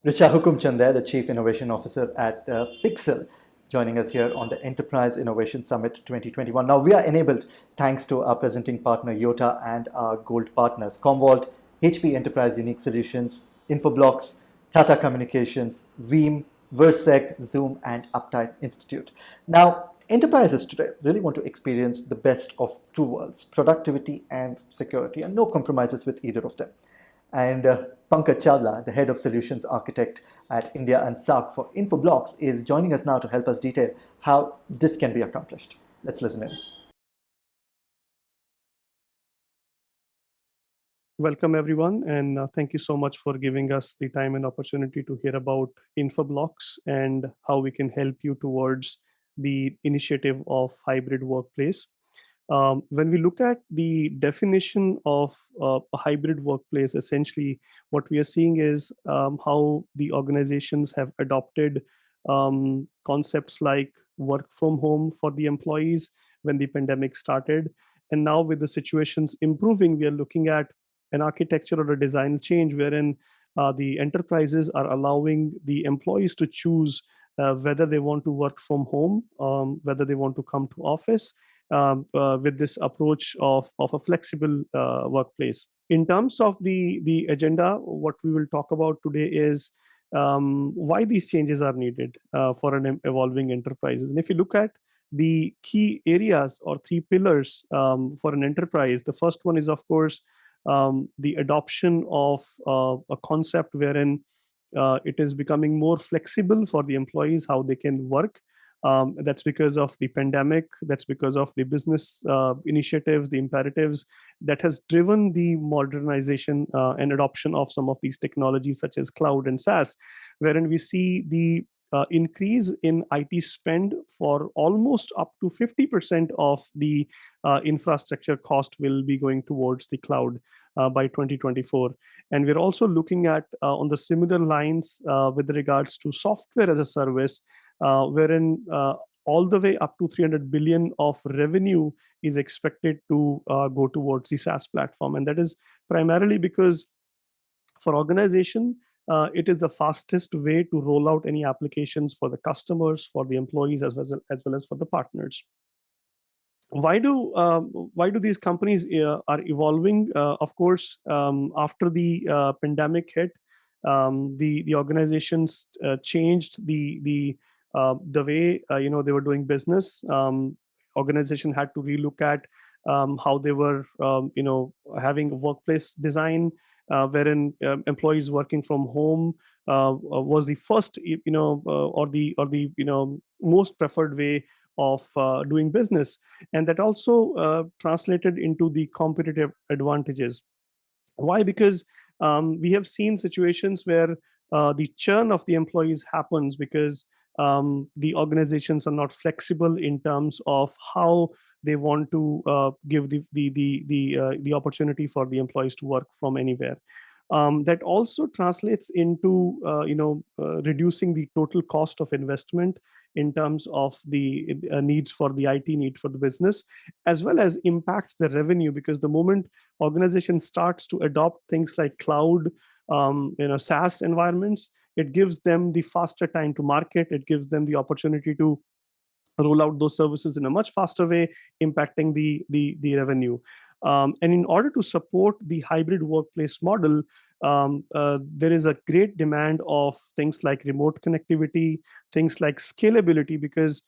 Richa Hukumchand there, the Chief Innovation Officer at Pixel, joining us here on the Enterprise Innovation Summit 2021. Now, we are enabled thanks to our presenting partner Yota and our gold partners Commvault, HP Enterprise Unique Solutions, Infoblox, Tata Communications, Veeam, Versec, Zoom, and Uptime Institute. Now, enterprises today really want to experience the best of two worlds, productivity and security, and no compromises with either of them. And Pankaj Chawla, the head of solutions architect at India and SARC for Infoblox, is joining us now to help us detail how this can be accomplished. Let's listen in. Welcome, everyone, and thank you so much for giving us the time and opportunity to hear about Infoblox and how we can help you towards the initiative of hybrid workplace. When we look at the definition of a hybrid workplace, essentially what we are seeing is how the organizations have adopted concepts like work from home for the employees when the pandemic started. And now, with the situations improving, we are looking at an architecture or a design change wherein the enterprises are allowing the employees to choose whether they want to work from home, whether they want to come to office, with this approach of a flexible workplace. In terms of the agenda, what we will talk about today is why these changes are needed for an evolving enterprise. And if you look at the key areas or three pillars for an enterprise, the first one is, of course, the adoption of a concept wherein it is becoming more flexible for the employees how they can work. That's because of the pandemic, that's because of the business initiatives, the imperatives that has driven the modernization and adoption of some of these technologies such as cloud and SaaS, wherein we see the increase in IT spend for almost up to 50% of the infrastructure cost will be going towards the cloud by 2024. And we're also looking at on the similar lines with regards to software as a service, wherein all the way up to 300 billion of revenue is expected to go towards the SaaS platform. And that is primarily because for organization, it is the fastest way to roll out any applications for the customers, for the employees, as well as for the partners. Why do these companies are evolving? Of course, after the pandemic hit, the organizations changed the way they were doing business. Organization had to relook at how they were having a workplace design wherein employees working from home was the first or the most preferred way of doing business, and that also translated into the competitive advantages. Why? Because we have seen situations where the churn of the employees happens because the organizations are not flexible in terms of how they want to give the opportunity for the employees to work from anywhere. That also translates into reducing the total cost of investment in terms of the needs for the IT need for the business, as well as impacts the revenue, because the moment organization starts to adopt things like cloud, SaaS environments, it gives them the faster time to market. It gives them the opportunity to roll out those services in a much faster way, impacting the revenue. And in order to support the hybrid workplace model, there is a great demand of things like remote connectivity, things like scalability, because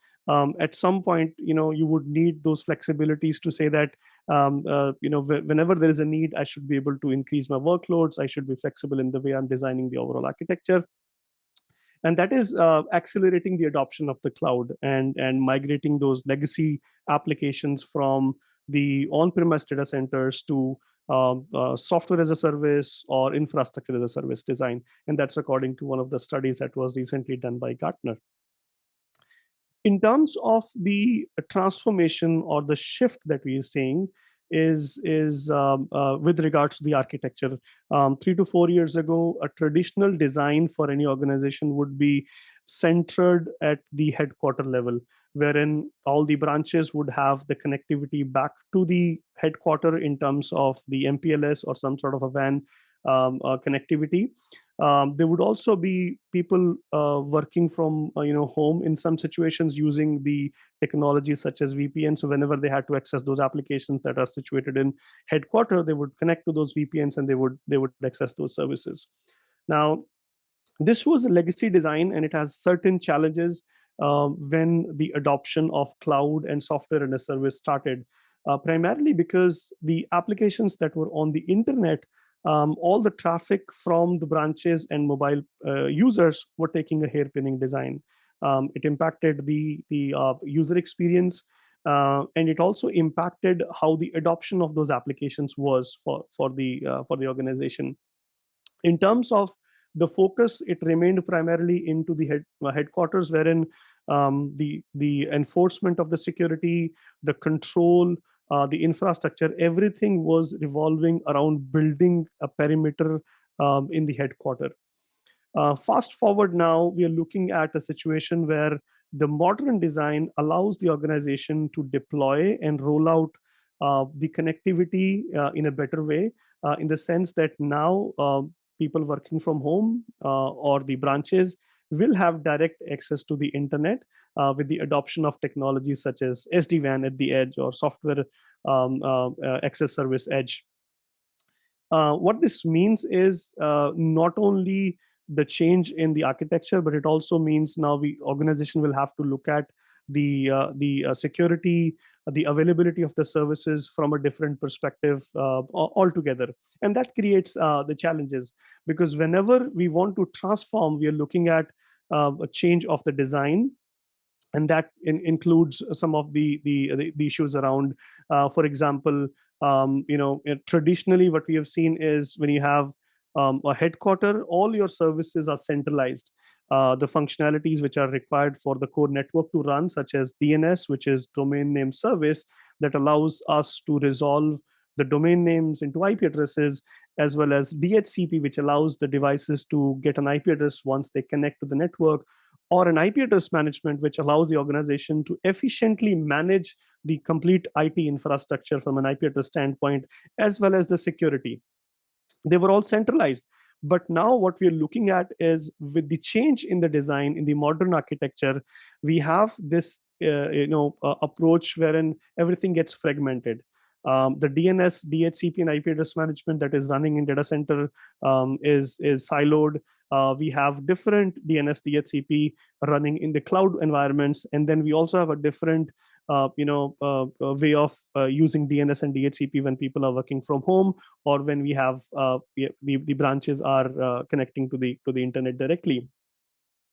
at some point, you would need those flexibilities to say that, whenever there is a need, I should be able to increase my workloads. I should be flexible in the way I'm designing the overall architecture, and that is accelerating the adoption of the cloud and migrating those legacy applications from the on-premise data centers to software as a service or infrastructure as a service design. And that's according to one of the studies that was recently done by Gartner. In terms of the transformation or the shift that we are seeing is with regards to the architecture. 3 to 4 years ago, a traditional design for any organization would be centered at the headquarter level, wherein all the branches would have the connectivity back to the headquarter in terms of the MPLS or some sort of a WAN connectivity. There would also be people working from home in some situations using the technology such as VPN. So whenever they had to access those applications that are situated in headquarter, they would connect to those VPNs and they would access those services. Now, this was a legacy design, and it has certain challenges when the adoption of cloud and software as a service started. Primarily because the applications that were on the internet, all the traffic from the branches and mobile users were taking a hairpinning design. It impacted the user experience, and it also impacted how the adoption of those applications was for the organization. In terms of the focus, it remained primarily into the headquarters, wherein the enforcement of the security, the control, the infrastructure, everything was revolving around building a perimeter in the headquarter. Fast forward now, we are looking at a situation where the modern design allows the organization to deploy and roll out the connectivity in a better way, in the sense that now people working from home or the branches will have direct access to the internet with the adoption of technologies such as SD-WAN at the edge or software access service edge. What this means is not only the change in the architecture, but it also means now the organization will have to look at the security, the availability of the services from a different perspective altogether, and that creates the challenges, because whenever we want to transform, we are looking at a change of the design, and that includes some of the issues around, for example, traditionally what we have seen is when you have a headquarter, all your services are centralized. The functionalities which are required for the core network to run, such as DNS, which is domain name service, that allows us to resolve the domain names into IP addresses, as well as DHCP, which allows the devices to get an IP address once they connect to the network, or an IP address management, which allows the organization to efficiently manage the complete IT infrastructure from an IP address standpoint, as well as the security. They were all centralized. But now what we're looking at is, with the change in the design, in the modern architecture, we have this approach wherein everything gets fragmented. The DNS, DHCP, and IP address management that is running in data center is siloed. We have different DNS, DHCP running in the cloud environments, and then we also have a different way of using DNS and DHCP when people are working from home, or when we have the branches are connecting to the internet directly.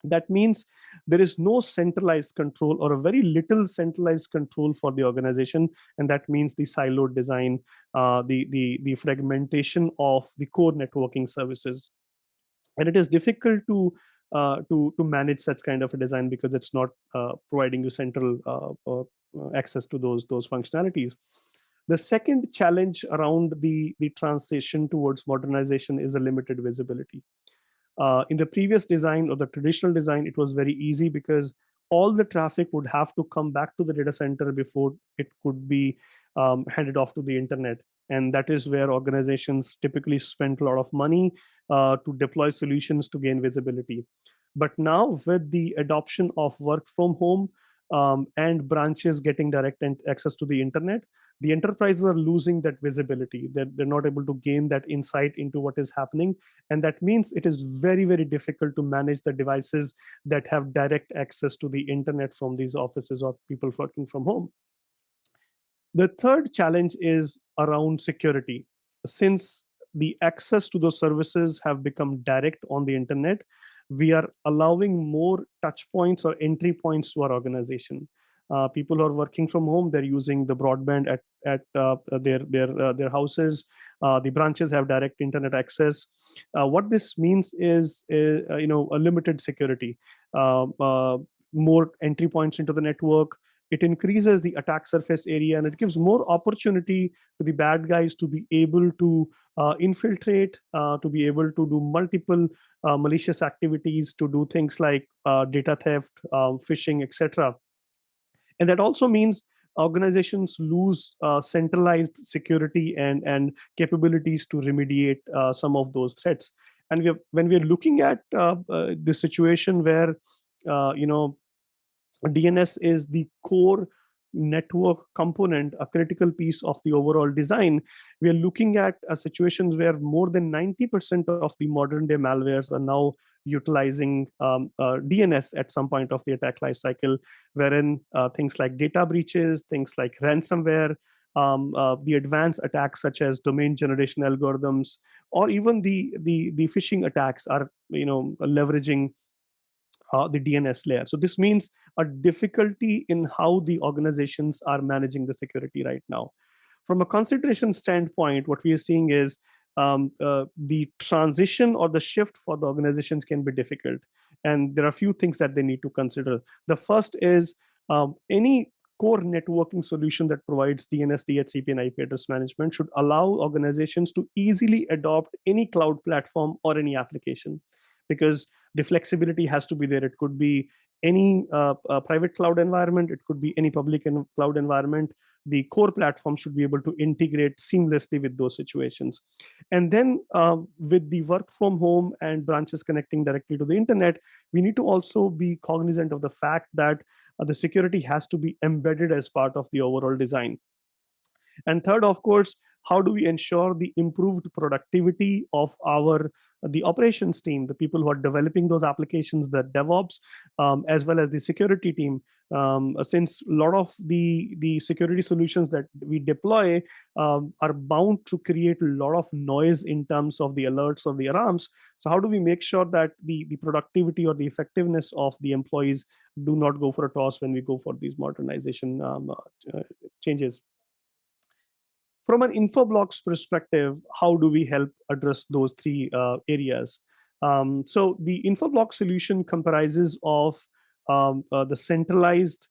That means there is no centralized control, or a very little centralized control for the organization, and that means the siloed design, the fragmentation of the core networking services, and it is difficult to manage such kind of a design because it's not providing you central access to those functionalities. The second challenge around the transition towards modernization is a limited visibility. In the previous design, or the traditional design, it was very easy because all the traffic would have to come back to the data center before it could be handed off to the internet. And that is where organizations typically spent a lot of money to deploy solutions to gain visibility. But now, with the adoption of work from home and branches getting direct access to the internet, the enterprises are losing that visibility. They're not able to gain that insight into what is happening. And that means it is very, very difficult to manage the devices that have direct access to the internet from these offices or people working from home. The third challenge is around security. Since the access to those services have become direct on the internet, we are allowing more touch points or entry points to our organization. People who are working from home, they're using the broadband at their houses. The branches have direct internet access. What this means is a limited security, more entry points into the network. It increases the attack surface area, and it gives more opportunity to the bad guys to be able to infiltrate, to be able to do multiple malicious activities, to do things like data theft, phishing, etc. And that also means organizations lose centralized security and capabilities to remediate some of those threats. And when we are looking at the situation where you know DNS is the core network component, a critical piece of the overall design. We are looking at a situation where more than 90% of the modern day malwares are now utilizing DNS at some point of the attack lifecycle, wherein things like data breaches, things like ransomware, the advanced attacks such as domain generation algorithms, or even the phishing attacks are leveraging the DNS layer. So this means a difficulty in how the organizations are managing the security right now. From a consideration standpoint, what we are seeing is the transition or the shift for the organizations can be difficult. And there are a few things that they need to consider. The first is any core networking solution that provides DNS, DHCP, and IP address management should allow organizations to easily adopt any cloud platform or any application, because the flexibility has to be there. It could be any private cloud environment, it could be any public cloud environment. The core platform should be able to integrate seamlessly with those situations. And then with the work from home and branches connecting directly to the internet, we need to also be cognizant of the fact that the security has to be embedded as part of the overall design. And third, of course, how do we ensure the improved productivity of the operations team, the people who are developing those applications, the DevOps, as well as the security team? Since a lot of the security solutions that we deploy are bound to create a lot of noise in terms of the alerts or the alarms. So how do we make sure that the productivity or the effectiveness of the employees do not go for a toss when we go for these modernization changes? From an Infoblox perspective, how do we help address those three areas? So the Infoblox solution comprises of the centralized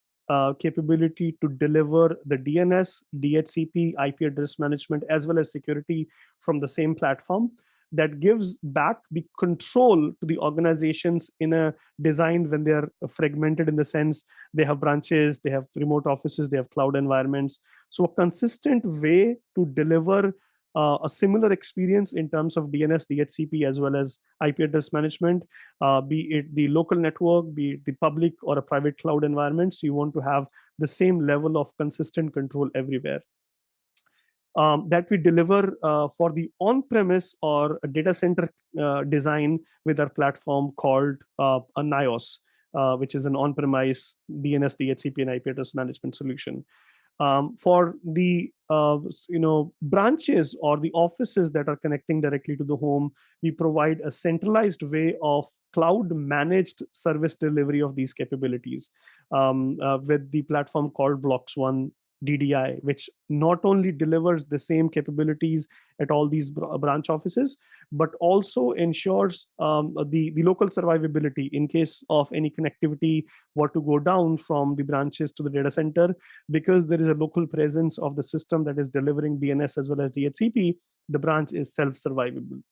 capability to deliver the DNS, DHCP, IP address management, as well as security from the same platform, that gives back the control to the organizations in a design when they're fragmented, in the sense they have branches, they have remote offices, they have cloud environments. So a consistent way to deliver a similar experience in terms of DNS, DHCP, as well as IP address management, be it the local network, be it the public or a private cloud environment. So you want to have the same level of consistent control everywhere. That we deliver for the on-premise or a data center design with our platform called a NIOS, which is an on-premise DNS, DHCP, and IP address management solution. For the branches or the offices that are connecting directly to the home, we provide a centralized way of cloud managed service delivery of these capabilities with the platform called BloxOne DDI, which not only delivers the same capabilities at all these branch offices, but also ensures the local survivability in case of any connectivity were to go down from the branches to the data center. Because there is a local presence of the system that is delivering DNS as well as DHCP, the branch is self-survivable.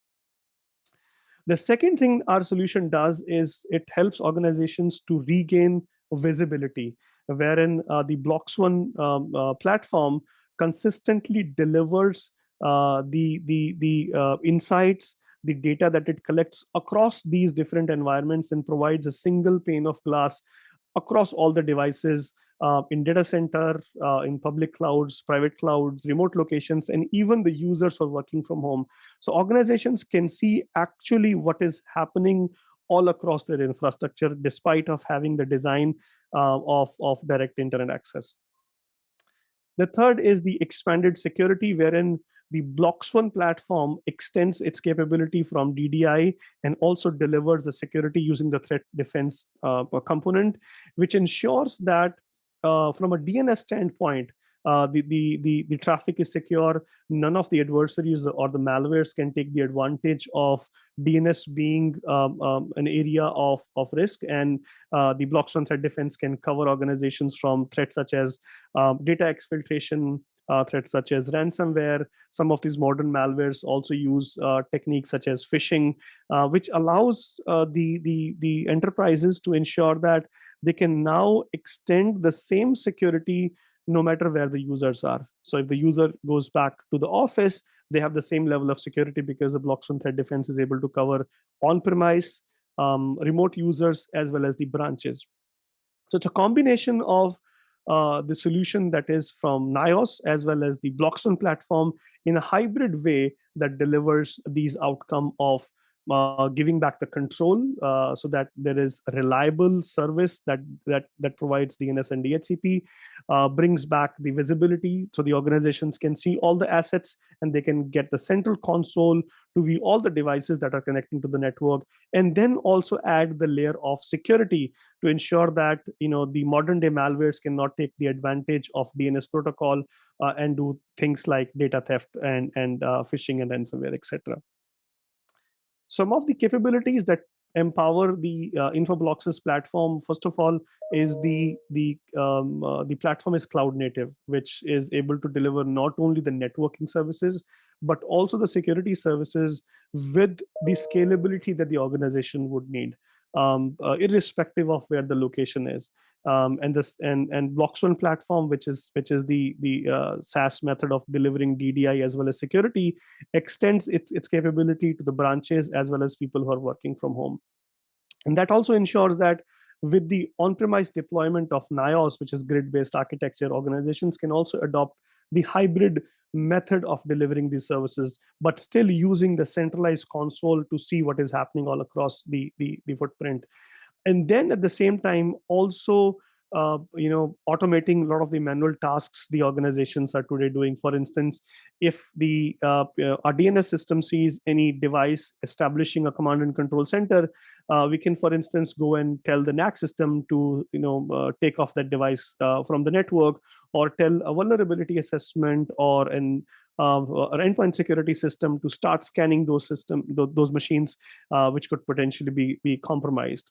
The second thing our solution does is it helps organizations to regain visibility, wherein the BloxOne platform consistently delivers the insights, the data that it collects across these different environments, and provides a single pane of glass across all the devices in data center, in public clouds, private clouds, remote locations, and even the users are working from home. So organizations can see actually what is happening all across their infrastructure, despite of having the design of direct internet access. The third is the expanded security, wherein the BloxOne platform extends its capability from DDI and also delivers the security using the threat defense component, which ensures that from a DNS standpoint, the traffic is secure. None of the adversaries or the malwares can take the advantage of DNS being an area of risk. And the BloxOne threat defense can cover organizations from threats such as data exfiltration, threats such as ransomware. Some of these modern malwares also use techniques such as phishing, which allows the enterprises to ensure that they can now extend the same security no matter where the users are. So if the user goes back to the office, they have the same level of security because the Bloxone Threat Defense is able to cover on-premise, remote users, as well as the branches. So it's a combination of the solution that is from NIOS as well as the Bloxone platform in a hybrid way that delivers these outcome of giving back the control, so that there is a reliable service that provides DNS and DHCP, brings back the visibility so the organizations can see all the assets and they can get the central console to view all the devices that are connecting to the network, and then also add the layer of security to ensure that the modern day malwares cannot take the advantage of DNS protocol and do things like data theft and phishing and ransomware, etc. Some of the capabilities that empower the Infoblox's platform, first of all, is the platform is cloud native, which is able to deliver not only the networking services but also the security services with the scalability that the organization would need, irrespective of where the location is. And Bloxone platform, which is the SaaS method of delivering DDI as well as security, extends its capability to the branches as well as people who are working from home. And that also ensures that with the on-premise deployment of NIOS, which is grid-based architecture, organizations can also adopt the hybrid method of delivering these services, but still using the centralized console to see what is happening all across the footprint. And then at the same time also automating a lot of the manual tasks the organizations are today doing. For instance, if our DNS system sees any device establishing a command and control center, we can, for instance, go and tell the NAC system to take off that device from the network, or tell a vulnerability assessment or an endpoint security system to start scanning those machines which could potentially be compromised.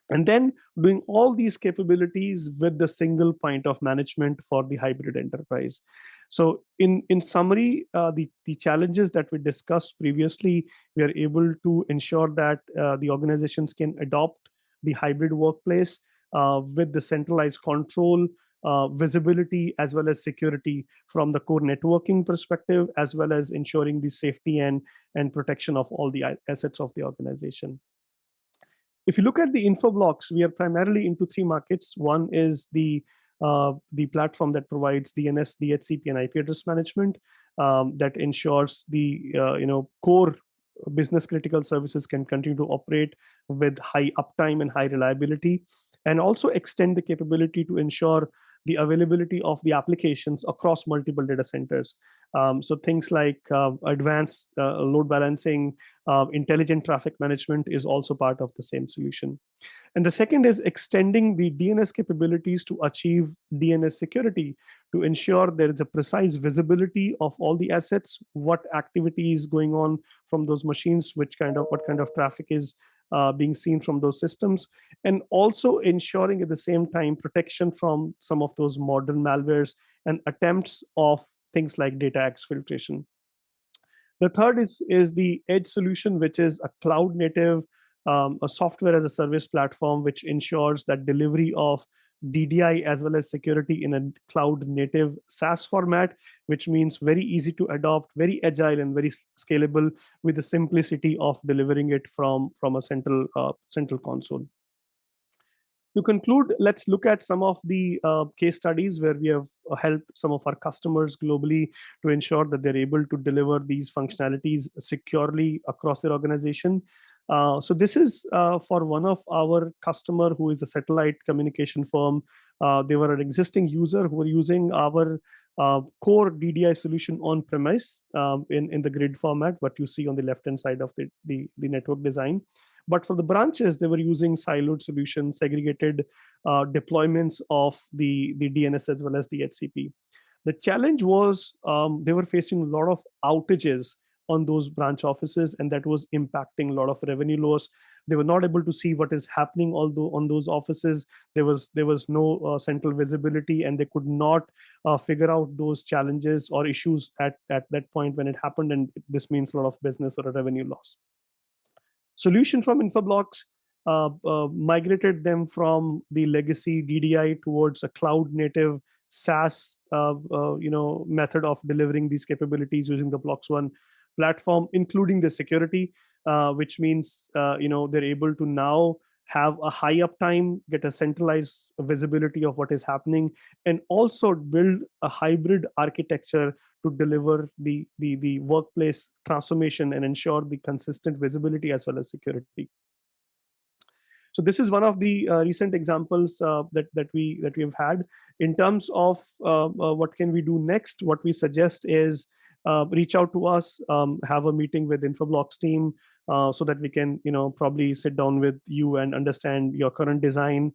And then doing all these capabilities with the single point of management for the hybrid enterprise. So in summary, the challenges that we discussed previously, we are able to ensure that the organizations can adopt the hybrid workplace with the centralized control, visibility, as well as security from the core networking perspective, as well as ensuring the safety and protection of all the assets of the organization. If you look at the Infoblox, we are primarily into three markets. One is the platform that provides DNS, DHCP, and IP address management that ensures the core business critical services can continue to operate with high uptime and high reliability, and also extend the capability to ensure the availability of the applications across multiple data centers. So things like advanced load balancing, intelligent traffic management is also part of the same solution. And the second is extending the DNS capabilities to achieve DNS security, to ensure there is a precise visibility of all the assets, what activity is going on from those machines, what kind of traffic is being seen from those systems, and also ensuring at the same time protection from some of those modern malwares and attempts of things like data exfiltration. The third is the Edge solution, which is a cloud native, a software as a service platform, which ensures that delivery of DDI as well as security in a cloud native SaaS format, which means very easy to adopt, very agile, and very scalable, with the simplicity of delivering it from a central console. To conclude, let's look at some of the case studies where we have helped some of our customers globally to ensure that they're able to deliver these functionalities securely across their organization. So this is for one of our customer who is a satellite communication firm. They were an existing user who were using our core DDI solution on premise in the grid format, what you see on the left hand side of the network design. But for the branches, they were using siloed solutions, segregated deployments of the DNS as well as DHCP. The challenge was they were facing a lot of outages on those branch offices, and that was impacting a lot of revenue loss. They were not able to see what is happening, although on those offices there was no central visibility, and they could not figure out those challenges or issues at that point when it happened, and this means a lot of business or a revenue loss. Solution from Infoblox migrated them from the legacy DDI towards a cloud native SaaS method of delivering these capabilities using the Blocks One platform, including the security, which means they're able to now have a high uptime, get a centralized visibility of what is happening, and also build a hybrid architecture to deliver the workplace transformation and ensure the consistent visibility as well as security. So this is one of the recent examples that we have had. In terms of what can we do next, what we suggest is reach out to us, have a meeting with Infoblox team, so that we can probably sit down with you and understand your current design,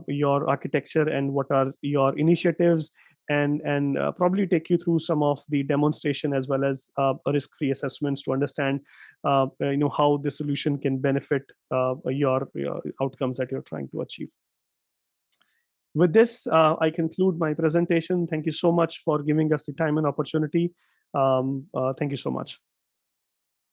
your architecture, and what are your initiatives, and probably take you through some of the demonstration as well as risk-free assessments to understand how the solution can benefit your outcomes that you're trying to achieve. With this, I conclude my presentation. Thank you so much for giving us the time and opportunity. Thank you so much.